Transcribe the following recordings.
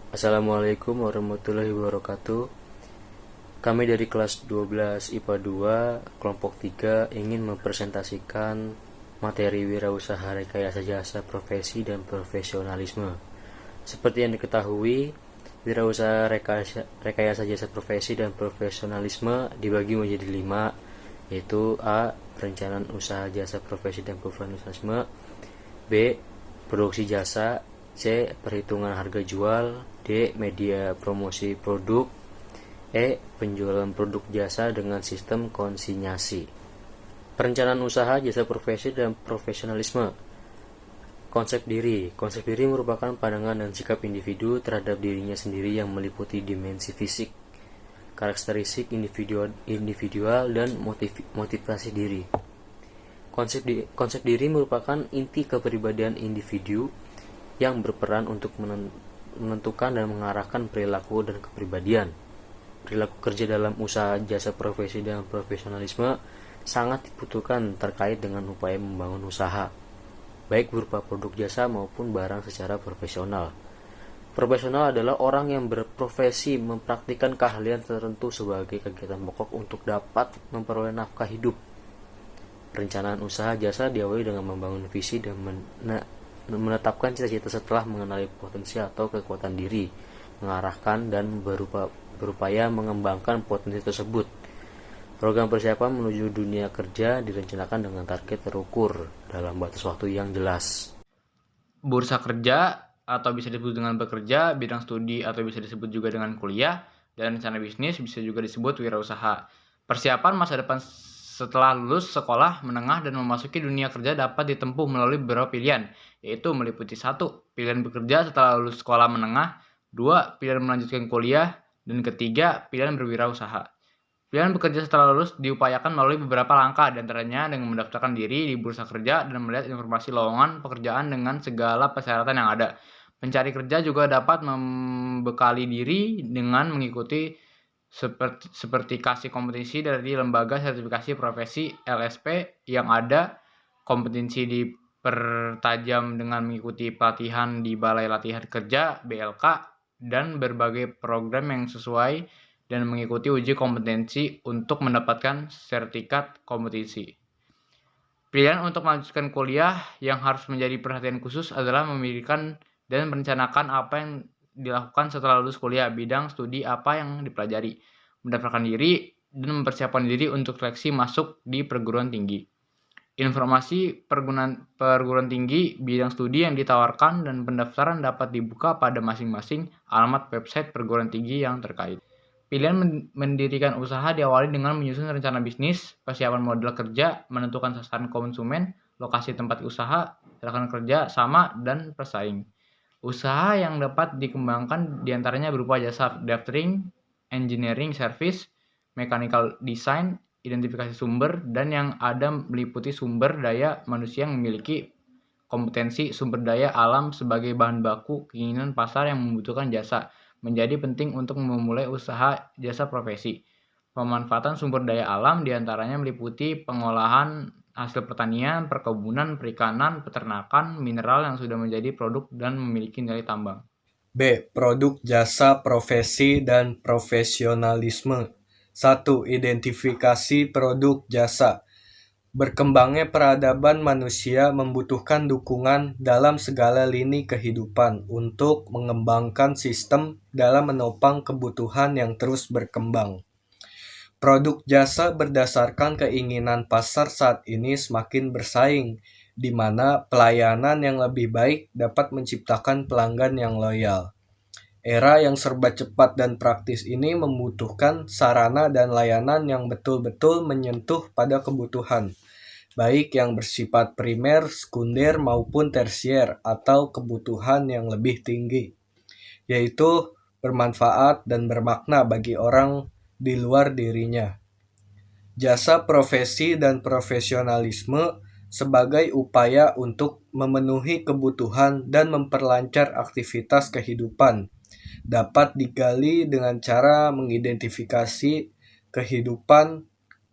Assalamualaikum warahmatullahi wabarakatuh. Kami dari kelas 12 IPA 2, kelompok 3 ingin mempresentasikan materi wirausaha rekayasa jasa profesi dan profesionalisme. Seperti yang diketahui, wirausaha rekayasa jasa profesi dan profesionalisme dibagi menjadi 5, yaitu A. Perencanaan usaha jasa profesi dan profesionalisme, B. Produksi jasa, C. Perhitungan harga jual, D. Media promosi produk, E. Penjualan produk jasa dengan sistem konsinyasi. Perencanaan usaha jasa profesi dan profesionalisme. Konsep diri merupakan pandangan dan sikap individu terhadap dirinya sendiri yang meliputi dimensi fisik, karakteristik individual dan motivasi diri. Konsep diri merupakan inti kepribadian individu yang berperan untuk menentukan dan mengarahkan perilaku dan kepribadian. Perilaku kerja dalam usaha jasa profesi dan profesionalisme sangat dibutuhkan terkait dengan upaya membangun usaha, baik berupa produk jasa maupun barang secara profesional. Profesional adalah orang yang berprofesi mempraktikkan keahlian tertentu sebagai kegiatan pokok untuk dapat memperoleh nafkah hidup. Perencanaan usaha jasa diawali dengan membangun visi dan menetapkan cita-cita setelah mengenali potensi atau kekuatan diri, mengarahkan dan berupaya mengembangkan potensi tersebut. Program persiapan menuju dunia kerja direncanakan dengan target terukur dalam batas waktu yang jelas. Bursa kerja atau bisa disebut dengan bekerja, bidang studi atau bisa disebut juga dengan kuliah, dan rencana bisnis bisa juga disebut wirausaha. Persiapan masa depan setelah lulus sekolah menengah dan memasuki dunia kerja dapat ditempuh melalui beberapa pilihan, yaitu meliputi 1. Pilihan bekerja setelah lulus sekolah menengah, 2. Pilihan melanjutkan kuliah, dan ketiga, pilihan berwirausaha. Pilihan bekerja setelah lulus diupayakan melalui beberapa langkah, diantaranya dengan mendaftarkan diri di bursa kerja dan melihat informasi lowongan pekerjaan dengan segala persyaratan yang ada. Pencari kerja juga dapat membekali diri dengan mengikuti sertifikasi kompetensi dari lembaga sertifikasi profesi LSP yang ada, kompetensi dipertajam dengan mengikuti pelatihan di Balai Latihan Kerja (BLK) dan berbagai program yang sesuai dan mengikuti uji kompetensi untuk mendapatkan sertifikat kompetensi. Pilihan untuk melanjutkan kuliah yang harus menjadi perhatian khusus adalah memikirkan dan merencanakan apa yang dilakukan setelah lulus kuliah, bidang studi apa yang dipelajari, mendaftarkan diri, dan mempersiapkan diri untuk seleksi masuk di perguruan tinggi. Informasi perguruan tinggi, bidang studi yang ditawarkan, dan pendaftaran dapat dibuka pada masing-masing alamat website perguruan tinggi yang terkait. Pilihan mendirikan usaha diawali dengan menyusun rencana bisnis, persiapan modal kerja, menentukan sasaran konsumen, lokasi tempat usaha, rekan kerja sama, dan pesaing. Usaha yang dapat dikembangkan diantaranya berupa jasa drafting, engineering service, mechanical design, identifikasi sumber, dan yang ada meliputi sumber daya manusia yang memiliki kompetensi sumber daya alam sebagai bahan baku keinginan pasar yang membutuhkan jasa menjadi penting untuk memulai usaha jasa profesi. Pemanfaatan sumber daya alam diantaranya meliputi pengolahan hasil pertanian, perkebunan, perikanan, peternakan, mineral yang sudah menjadi produk dan memiliki nilai tambang. B. Produk jasa profesi dan profesionalisme. 1. Identifikasi produk jasa. Berkembangnya peradaban manusia membutuhkan dukungan dalam segala lini kehidupan untuk mengembangkan sistem dalam menopang kebutuhan yang terus berkembang. Produk jasa berdasarkan keinginan pasar saat ini semakin bersaing, di mana pelayanan yang lebih baik dapat menciptakan pelanggan yang loyal. Era yang serba cepat dan praktis ini membutuhkan sarana dan layanan yang betul-betul menyentuh pada kebutuhan, baik yang bersifat primer, sekunder, maupun tersier atau kebutuhan yang lebih tinggi, yaitu bermanfaat dan bermakna bagi orang di luar dirinya. Jasa profesi dan profesionalisme sebagai upaya untuk memenuhi kebutuhan dan memperlancar aktivitas kehidupan dapat digali dengan cara mengidentifikasi kehidupan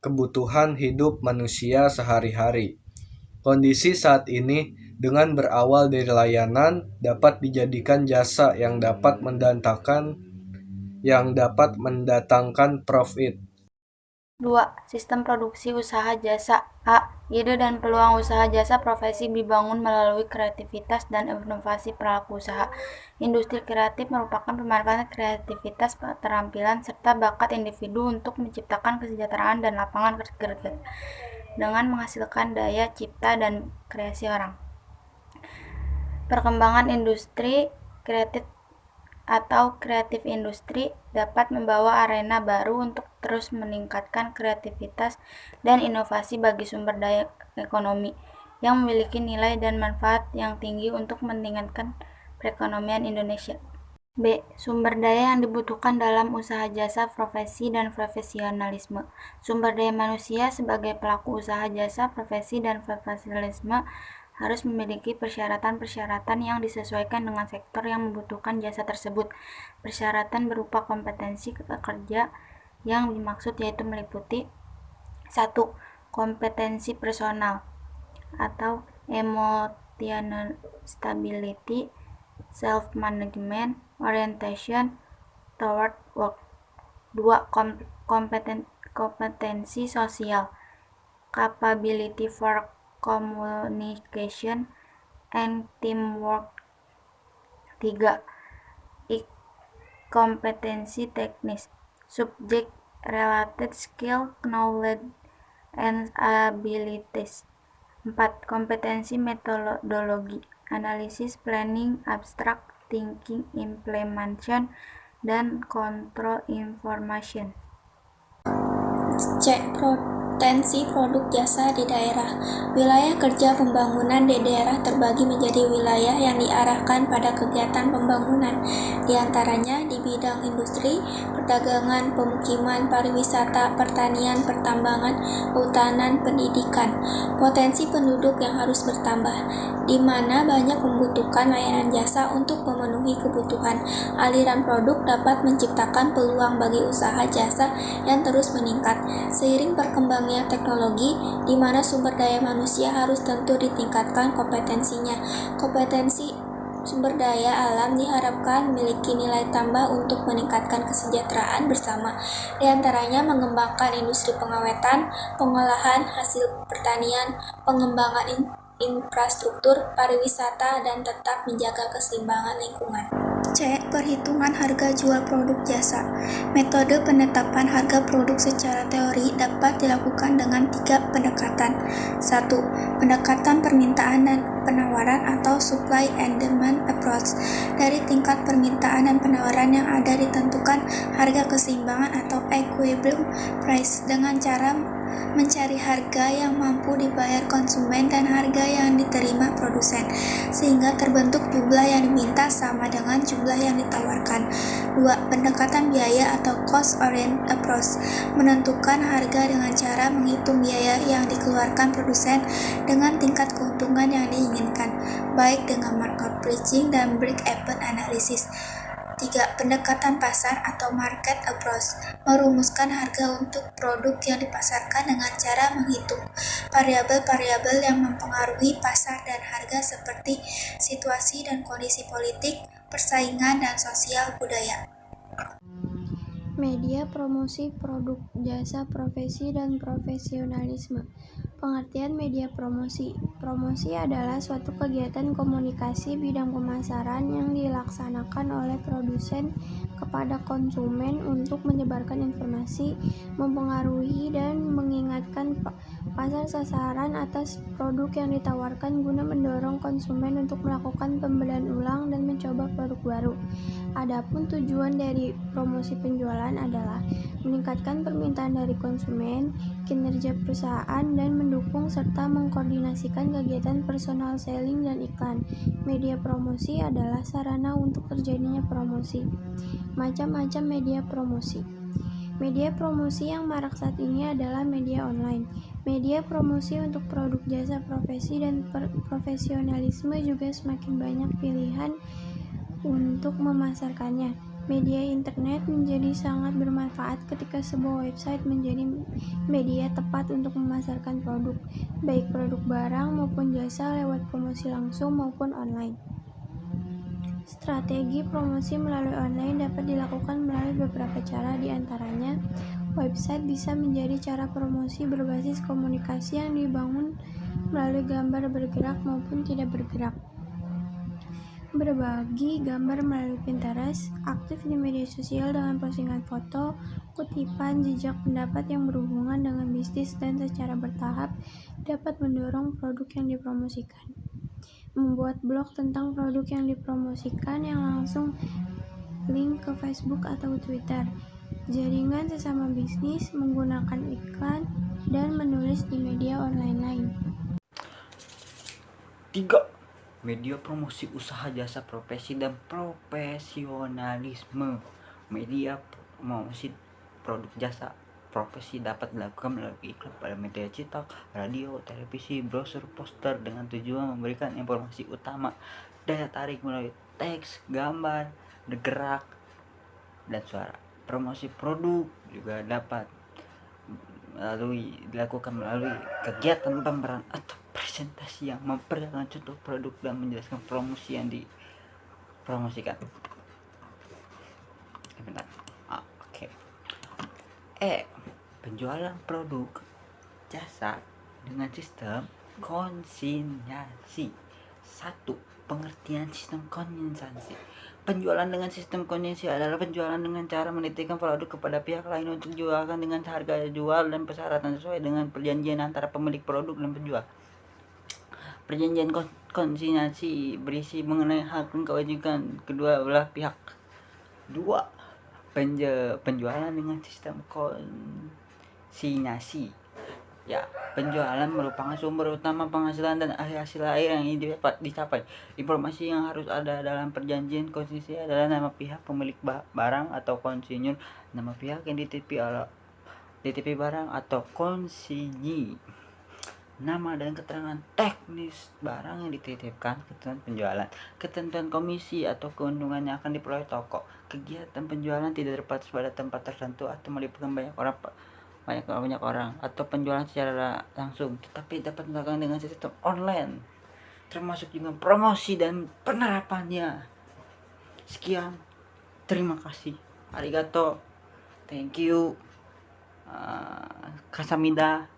kebutuhan hidup manusia sehari-hari. Kondisi saat ini dengan berawal dari layanan dapat dijadikan jasa yang dapat mendatangkan profit. 2. Sistem produksi usaha jasa. A. Ide dan peluang usaha jasa profesi dibangun melalui kreativitas dan inovasi pelaku usaha. Industri kreatif merupakan pemanfaatan kreativitas, keterampilan, serta bakat individu untuk menciptakan kesejahteraan dan lapangan kerja dengan menghasilkan daya cipta dan kreasi orang. Perkembangan industri kreatif atau kreatif industri dapat membawa arena baru untuk terus meningkatkan kreativitas dan inovasi bagi sumber daya ekonomi yang memiliki nilai dan manfaat yang tinggi untuk meningkatkan perekonomian Indonesia. B. Sumber daya yang dibutuhkan dalam usaha jasa profesi dan profesionalisme. Sumber daya manusia sebagai pelaku usaha jasa profesi dan profesionalisme harus memiliki persyaratan-persyaratan yang disesuaikan dengan sektor yang membutuhkan jasa tersebut. Persyaratan berupa kompetensi kerja yang dimaksud yaitu meliputi 1. Kompetensi personal atau emotional stability, self-management, orientation toward work. 2. Kompetensi sosial, capability for communication and teamwork. 3. Kompetensi teknis, subject related skill, knowledge and abilities. 4. Kompetensi metodologi, analisis, planning, abstract thinking, implementation, dan control information. C. Potensi produk jasa di daerah. Wilayah kerja pembangunan di daerah terbagi menjadi wilayah yang diarahkan pada kegiatan pembangunan, diantaranya di bidang industri, perdagangan, pemukiman, pariwisata, pertanian, pertambangan, kehutanan, pendidikan. Potensi penduduk yang harus bertambah, di mana banyak membutuhkan layanan jasa untuk memenuhi kebutuhan. Aliran produk dapat menciptakan peluang bagi usaha jasa yang terus meningkat. Seiring berkembangnya teknologi, di mana sumber daya manusia harus tentu ditingkatkan kompetensinya. Kompetensi sumber daya alam diharapkan memiliki nilai tambah untuk meningkatkan kesejahteraan bersama, diantaranya mengembangkan industri pengawetan, pengolahan hasil pertanian, pengembangan infrastruktur, pariwisata, dan tetap menjaga keseimbangan lingkungan. C. Perhitungan harga jual produk jasa. Metode penetapan harga produk secara teori dapat dilakukan dengan 3 pendekatan. 1. Pendekatan permintaan dan penawaran atau supply and demand approach. Dari tingkat permintaan dan penawaran yang ada ditentukan harga keseimbangan atau equilibrium price dengan cara mencari harga yang mampu dibayar konsumen dan harga yang diterima produsen, sehingga terbentuk jumlah yang diminta sama dengan jumlah yang ditawarkan. 2. Pendekatan biaya atau cost oriented approach. Menentukan harga dengan cara menghitung biaya yang dikeluarkan produsen dengan tingkat keuntungan yang diinginkan, baik dengan markup pricing dan break-even analysis. 3. Pendekatan pasar atau market approach. Merumuskan harga untuk produk yang dipasarkan dengan cara menghitung variabel-variabel yang mempengaruhi pasar dan harga seperti situasi dan kondisi politik, persaingan, dan sosial budaya. Media promosi produk jasa profesi dan profesionalisme. Pengertian media promosi. Promosi adalah suatu kegiatan komunikasi bidang pemasaran yang dilaksanakan oleh produsen kepada konsumen untuk menyebarkan informasi, mempengaruhi dan mengingatkan pasar sasaran atas produk yang ditawarkan guna mendorong konsumen untuk melakukan pembelian ulang dan mencoba produk baru. Adapun tujuan dari promosi penjualan adalah meningkatkan permintaan dari konsumen, kinerja perusahaan, dan mendukung serta mengkoordinasikan kegiatan personal selling dan iklan. Media promosi adalah sarana untuk terjadinya promosi. Macam-macam media promosi. Media promosi yang marak saat ini adalah media online. Media promosi untuk produk jasa profesi dan profesionalisme juga semakin banyak pilihan untuk memasarkannya. Media internet menjadi sangat bermanfaat ketika sebuah website menjadi media tepat untuk memasarkan produk, baik produk barang maupun jasa lewat promosi langsung maupun online. Strategi promosi melalui online dapat dilakukan melalui beberapa cara, di antaranya website bisa menjadi cara promosi berbasis komunikasi yang dibangun melalui gambar bergerak maupun tidak bergerak. Berbagi gambar melalui Pinterest, aktif di media sosial dengan postingan foto, kutipan, jejak pendapat yang berhubungan dengan bisnis dan secara bertahap dapat mendorong produk yang dipromosikan. Membuat blog tentang produk yang dipromosikan yang langsung link ke Facebook atau Twitter. Jaringan sesama bisnis, menggunakan iklan, dan menulis di media online lain. 3. Media promosi usaha jasa profesi dan profesionalisme. Media promosi produk jasa profesi dapat dilakukan melalui iklan pada media cetak, radio, televisi, brosur, poster dengan tujuan memberikan informasi utama, daya tarik melalui teks, gambar, gerak, dan suara. Promosi produk juga dapat dilakukan melalui kegiatan pameran atau presentasi yang memperlihatkan contoh produk dan menjelaskan promosi yang dipromosikan. Oke. Penjualan produk jasa dengan sistem konsinyasi. 1. Pengertian sistem konsinyasi. Penjualan dengan sistem konsinyasi adalah penjualan dengan cara menitipkan produk kepada pihak lain untuk dijualkan dengan harga jual dan persyaratan sesuai dengan perjanjian antara pemilik produk dan penjual. Perjanjian konsinyasi berisi mengenai hak dan kewajiban kedua belah pihak. 2. Penjualan dengan sistem konsinyasi. Penjualan merupakan sumber utama penghasilan dan hasil akhir yang dapat dicapai. Informasi yang harus ada dalam perjanjian konsinyasi adalah nama pihak pemilik barang atau konsinyur, nama pihak yang dititipi barang atau konsinyi, nama dan keterangan teknis barang yang dititipkan, ketentuan penjualan, ketentuan komisi atau keuntungan yang akan diperoleh toko. Kegiatan penjualan tidak terbatas pada tempat tertentu atau melibatkan banyak orang atau penjualan secara langsung, tetapi dapat dilakukan dengan sistem online, termasuk juga promosi dan penerapannya. Sekian, terima kasih, arigato, thank you, kasamida.